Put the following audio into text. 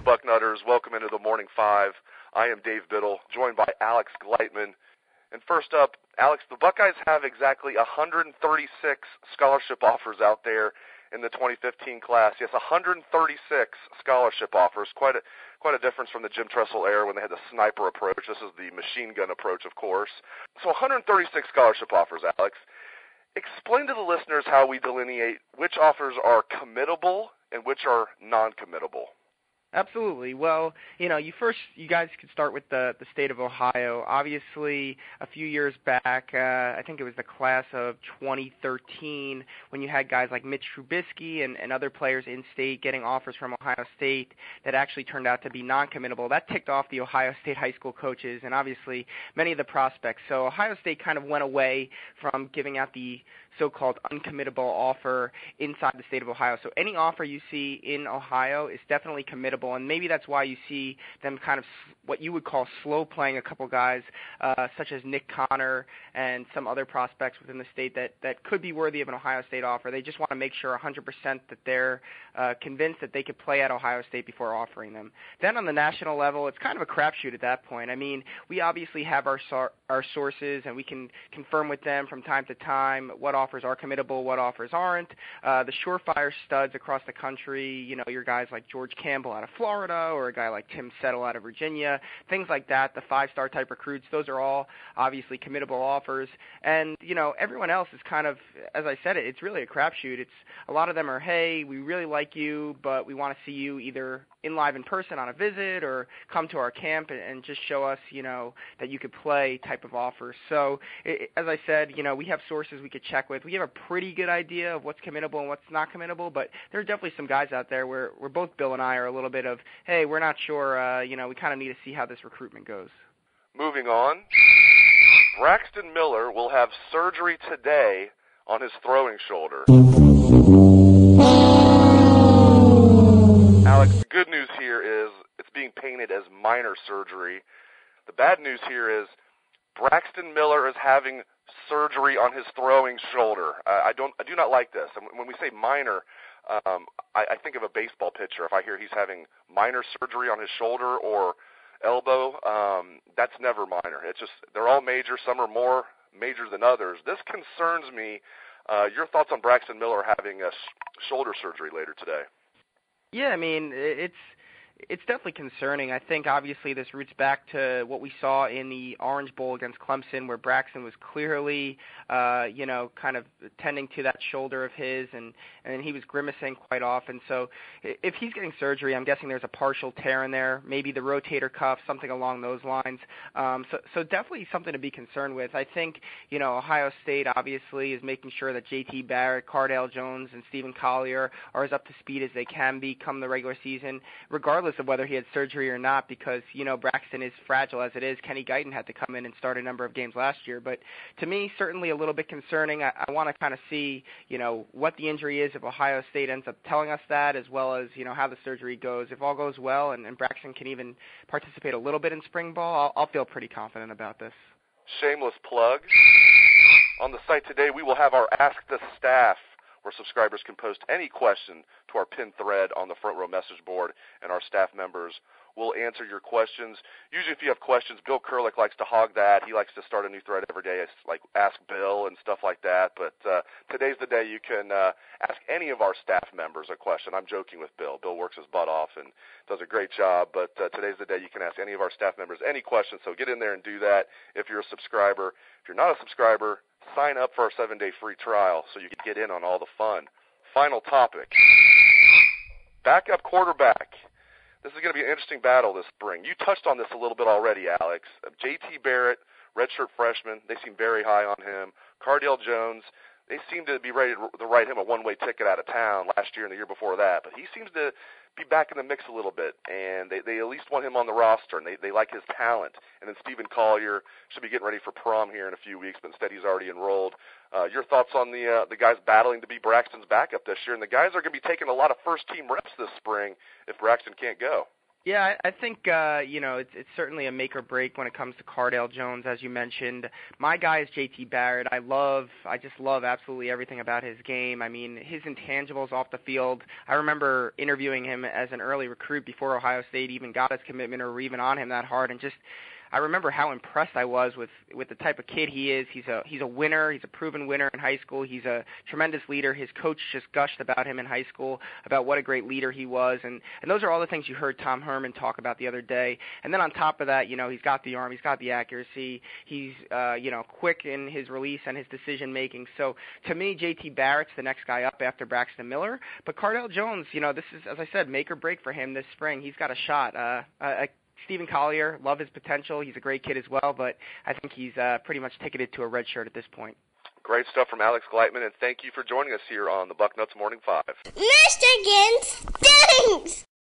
Bucknutters. Welcome into the Morning Five. I am Dave Biddle, joined by Alex Gleitman. And first up, Alex, the Buckeyes have exactly 136 scholarship offers out there in the 2015 class. Yes, 136 scholarship offers. Quite a difference from the Jim Tressel era when they had the sniper approach. This is the machine gun approach, of course. So 136 scholarship offers, Alex. Explain to the listeners how we delineate which offers are committable and which are non-committable. Absolutely. Well, you guys could start with the state of Ohio. Obviously, a few years back, I think it was the class of 2013, when you had guys like Mitch Trubisky and other players in state getting offers from Ohio State that actually turned out to be non-committable. That ticked off the Ohio State high school coaches and obviously many of the prospects. So Ohio State kind of went away from giving out the so-called uncommittable offer inside the state of Ohio. So any offer you see in Ohio is definitely committable, and maybe that's why you see them kind of what you would call slow playing a couple guys such as Nick Connor and some other prospects within the state that could be worthy of an Ohio State offer. They just want to make sure 100% that they're convinced that they could play at Ohio State before offering them. Then on the national level, it's kind of a crapshoot at that point. I mean, we obviously have our sources, and we can confirm with them from time to time what offers are committable, what offers aren't. The surefire studs across the country, your guys like George Campbell out of Florida or a guy like Tim Settle out of Virginia, things like that, the five-star type recruits, those are all obviously committable offers. And, everyone else is kind of, as I said, it's really a crapshoot. A lot of them are, hey, we really like you, but we want to see you either in person on a visit or come to our camp and just show us, that you could play type of offers. So, as I said, we have sources we could check with. We have a pretty good idea of what's committable and what's not committable, but there are definitely some guys out there where both Bill and I are a little bit of, hey, we're not sure, we kind of need to see how this recruitment goes. Moving on, Braxton Miller will have surgery today on his throwing shoulder. Alex, the good news here is it's being painted as minor surgery. The bad news here is Braxton Miller is having surgery on his throwing shoulder. I do not like this. And when we say minor, I think of a baseball pitcher. If I hear he's having minor surgery on his shoulder or elbow, that's never minor. It's just they're all major. Some are more major than others. This concerns me. Your thoughts on Braxton Miller having a shoulder surgery later today? Yeah, I mean, it's definitely concerning. I think obviously this roots back to what we saw in the Orange Bowl against Clemson, where Braxton was clearly, kind of tending to that shoulder of his, and he was grimacing quite often. So if he's getting surgery, I'm guessing there's a partial tear in there, maybe the rotator cuff, something along those lines. So definitely something to be concerned with. I think, Ohio State obviously is making sure that J.T. Barrett, Cardale Jones, and Stephen Collier are as up to speed as they can be come the regular season, regardless of whether he had surgery or not, because, Braxton is fragile as it is. Kenny Guyton had to come in and start a number of games last year. But to me, certainly a little bit concerning. I want to kind of see, what the injury is if Ohio State ends up telling us that, as well as, how the surgery goes. If all goes well and Braxton can even participate a little bit in spring ball, I'll feel pretty confident about this. Shameless plug. On the site today, we will have our Ask the Staff, where subscribers can post any question to our pinned thread on the front row message board, and our staff members will answer your questions. Usually if you have questions, Bill Kurlick likes to hog that. He likes to start a new thread every day. It's like Ask Bill and stuff like that. But today's the day you can ask any of our staff members a question. I'm joking with Bill. Bill works his butt off and does a great job. But today's the day you can ask any of our staff members any questions. So get in there and do that if you're a subscriber. If you're not a subscriber, sign up for our 7-day free trial so you can get in on all the fun. Final topic. Backup quarterback. This is going to be an interesting battle this spring. You touched on this a little bit already, Alex. J.T. Barrett, redshirt freshman, they seem very high on him. Cardale Jones, they seem to be ready to write him a one-way ticket out of town last year and the year before that. But he seems to be back in the mix a little bit, and they at least want him on the roster, and they like his talent. And then Stephen Collier should be getting ready for prom here in a few weeks, but instead he's already enrolled. Your thoughts on the guys battling to be Braxton's backup this year? And the guys are going to be taking a lot of first-team reps this spring if Braxton can't go. Yeah, I think it's certainly a make or break when it comes to Cardale Jones, as you mentioned. My guy is JT Barrett. I just love absolutely everything about his game. I mean, his intangibles off the field. I remember interviewing him as an early recruit before Ohio State even got his commitment or were even on him that hard, and just I remember how impressed I was with the type of kid he is. He's a winner. He's a proven winner in high school. He's a tremendous leader. His coach just gushed about him in high school, about what a great leader he was. And those are all the things you heard Tom Herman talk about the other day. And then on top of that, he's got the arm. He's got the accuracy. He's, quick in his release and his decision-making. So to me, JT Barrett's the next guy up after Braxton Miller. But Cardale Jones, this is, as I said, make or break for him this spring. He's got a shot. Stephen Collier, love his potential. He's a great kid as well, but I think he's pretty much ticketed to a red shirt at this point. Great stuff from Alex Gleitman, and thank you for joining us here on the Bucknuts Morning 5. Michigan stinks!